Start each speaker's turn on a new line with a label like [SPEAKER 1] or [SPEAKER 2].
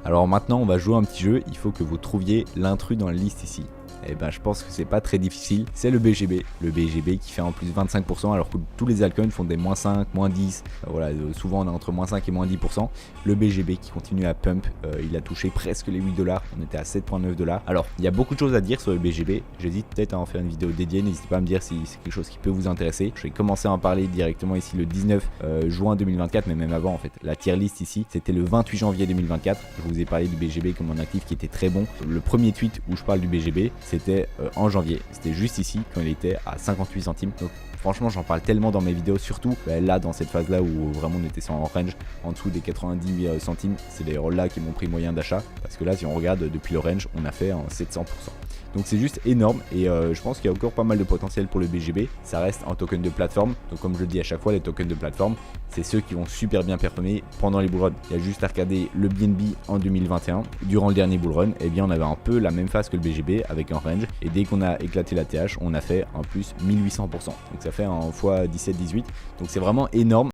[SPEAKER 1] Alors maintenant on va jouer un petit jeu, il faut que vous trouviez l'intrus dans la liste ici. Et ben je pense que c'est pas très difficile, c'est le BGB qui fait en plus 25% alors que tous les altcoins font des moins 5, moins 10, voilà, souvent on est entre moins 5 et moins 10%. Le BGB qui continue à pump, il a touché presque les 8$, on était à 7,9$. Alors il y a beaucoup de choses à dire sur le BGB, j'hésite peut-être à en faire une vidéo dédiée, n'hésitez pas à me dire si c'est quelque chose qui peut vous intéresser. Je vais commencer à en parler directement ici le 19 juin 2024, mais même avant en fait. La tier list ici, c'était le 28 janvier 2024, je vous ai parlé du BGB comme un actif qui était très bon. Le premier tweet où je parle du BGB, c'était en janvier, c'était juste ici quand il était à 58 centimes. Donc franchement j'en parle tellement dans mes vidéos, surtout là dans cette phase là où vraiment on était en range en dessous des 90 centimes. C'est d'ailleurs là qui est mon prix moyen d'achat, parce que là si on regarde depuis le range on a fait en 700%. Donc c'est juste énorme et je pense qu'il y a encore pas mal de potentiel pour le BGB. Ça reste un token de plateforme, donc comme je le dis à chaque fois, les tokens de plateforme c'est ceux qui vont super bien performer pendant les bullruns. Il y a juste à regarder le BNB en 2021, durant le dernier bullrun, et bien on avait un peu la même phase que le BGB avec un range, et dès qu'on a éclaté la TH on a fait un plus 1800%, donc ça fait un x 17-18, donc c'est vraiment énorme.